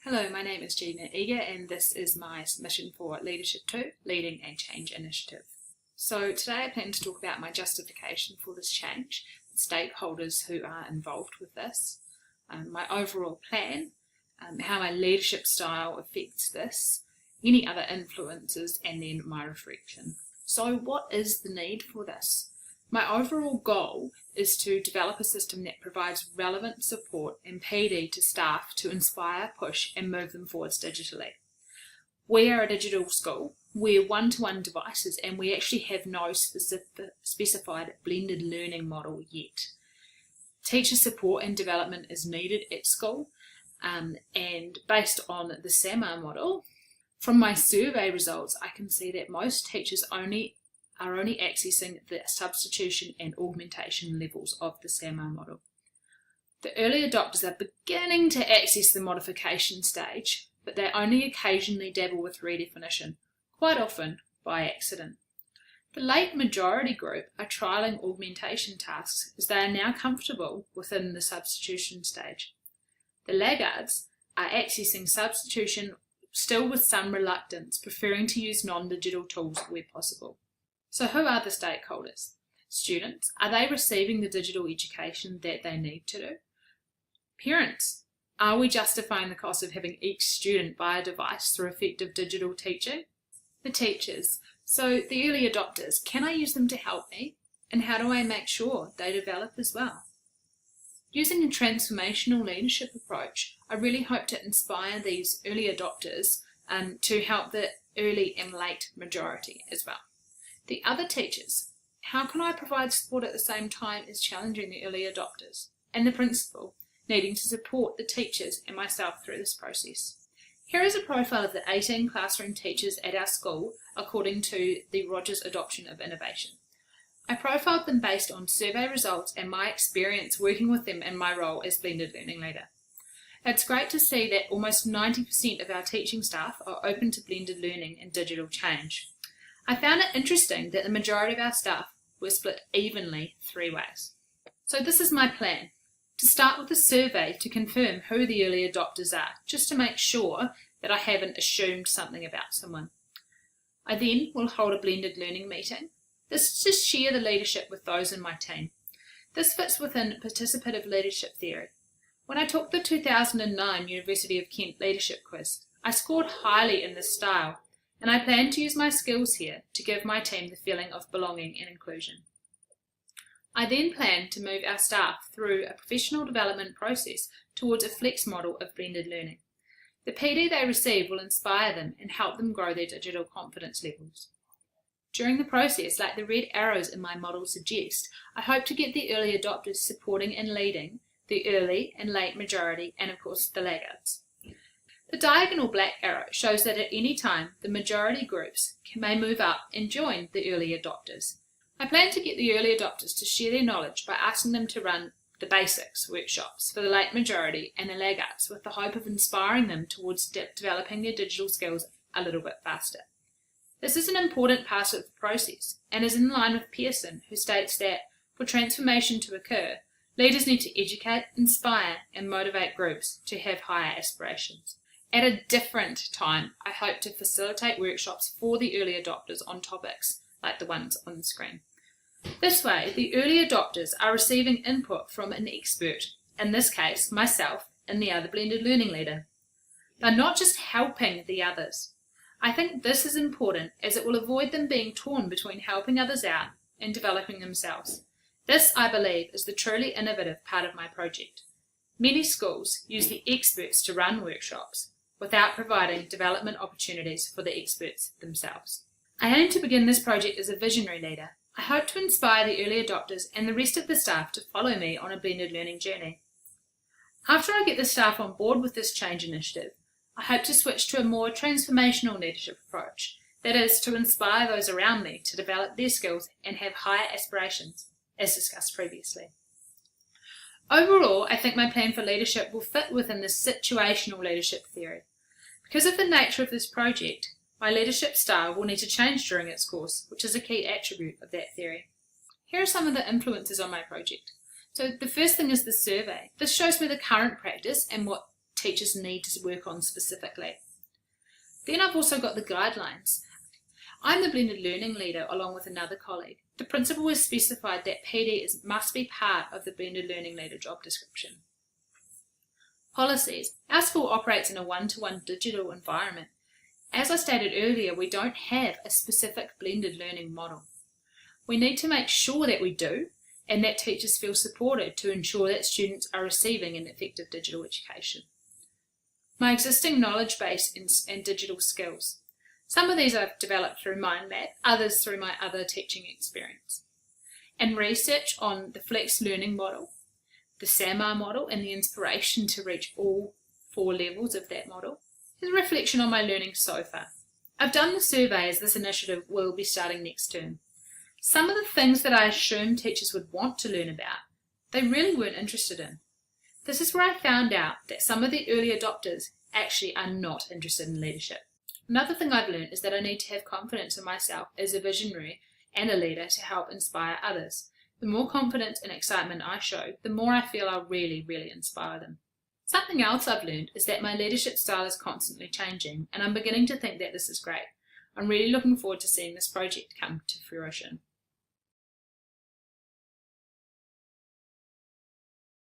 Hello, my name is Gina Eager and this is my submission for Leadership 2, Leading and Change Initiative. So today I plan to talk about my justification for this change, the stakeholders who are involved with this, my overall plan, how my leadership style affects this, any other influences, and then my reflection. So what is the need for this? My overall goal is to develop a system that provides relevant support and PD to staff to inspire, push and move them forwards digitally. We are a digital school, we're one-to-one devices and we actually have no specified blended learning model yet. Teacher support and development is needed at school and based on the SAMR model, from my survey results I can see that most teachers are only accessing the substitution and augmentation levels of the SAMR model. The early adopters are beginning to access the modification stage, but they only occasionally dabble with redefinition, quite often by accident. The late majority group are trialling augmentation tasks as they are now comfortable within the substitution stage. The laggards are accessing substitution still with some reluctance, preferring to use non-digital tools where possible. So who are the stakeholders? Students, are they receiving the digital education that they need to do? Parents, are we justifying the cost of having each student buy a device through effective digital teaching? The teachers, so the early adopters, can I use them to help me? And how do I make sure they develop as well? Using a transformational leadership approach, I really hope to inspire these early adopters to help the early and late majority as well. The other teachers, how can I provide support at the same time as challenging the early adopters? And the principal, needing to support the teachers and myself through this process. Here is a profile of the 18 classroom teachers at our school according to the Rogers Adoption of Innovation. I profiled them based on survey results and my experience working with them in my role as blended learning leader. It's great to see that almost 90% of our teaching staff are open to blended learning and digital change. I found it interesting that the majority of our staff were split evenly 3 ways. So this is my plan, to start with a survey to confirm who the early adopters are, just to make sure that I haven't assumed something about someone. I then will hold a blended learning meeting. This is to share the leadership with those in my team. This fits within participative leadership theory. When I took the 2009 University of Kent leadership quiz, I scored highly in this style. And I plan to use my skills here to give my team the feeling of belonging and inclusion. I then plan to move our staff through a professional development process towards a flex model of blended learning. The PD they receive will inspire them and help them grow their digital confidence levels. During the process, like the red arrows in my model suggest, I hope to get the early adopters supporting and leading the early and late majority and of course the laggards. The diagonal black arrow shows that at any time the majority groups may move up and join the early adopters. I plan to get the early adopters to share their knowledge by asking them to run the basics workshops for the late majority and the laggards with the hope of inspiring them towards developing their digital skills a little bit faster. This is an important part of the process and is in line with Pearson, who states that for transformation to occur, leaders need to educate, inspire and motivate groups to have higher aspirations. At a different time, I hope to facilitate workshops for the early adopters on topics like the ones on the screen. This way, the early adopters are receiving input from an expert, in this case, myself and the other blended learning leader. They're not just helping the others. I think this is important as it will avoid them being torn between helping others out and developing themselves. This, I believe, is the truly innovative part of my project. Many schools use the experts to run workshops, without providing development opportunities for the experts themselves. I aim to begin this project as a visionary leader. I hope to inspire the early adopters and the rest of the staff to follow me on a blended learning journey. After I get the staff on board with this change initiative, I hope to switch to a more transformational leadership approach, that is, to inspire those around me to develop their skills and have higher aspirations, as discussed previously. Overall, I think my plan for leadership will fit within the situational leadership theory. Because of the nature of this project, my leadership style will need to change during its course, which is a key attribute of that theory. Here are some of the influences on my project. So the first thing is the survey. This shows me the current practice and what teachers need to work on specifically. Then I've also got the guidelines. I'm the blended learning leader along with another colleague. The principal has specified that PD must be part of the blended learning leader job description. Policies. Our school operates in a one-to-one digital environment. As I stated earlier, we don't have a specific blended learning model. We need to make sure that we do, and that teachers feel supported to ensure that students are receiving an effective digital education. My existing knowledge base and digital skills. Some of these I've developed through Mindlab, others through my other teaching experience. And research on the flex learning model, the SAMR model, and the inspiration to reach all 4 levels of that model. Here's a reflection on my learning so far. I've done the survey as this initiative will be starting next term. Some of the things that I assumed teachers would want to learn about, they really weren't interested in. This is where I found out that some of the early adopters actually are not interested in leadership. Another thing I've learned is that I need to have confidence in myself as a visionary and a leader to help inspire others. The more confidence and excitement I show, the more I feel I'll really inspire them. Something else I've learned is that my leadership style is constantly changing, and I'm beginning to think that this is great. I'm really looking forward to seeing this project come to fruition.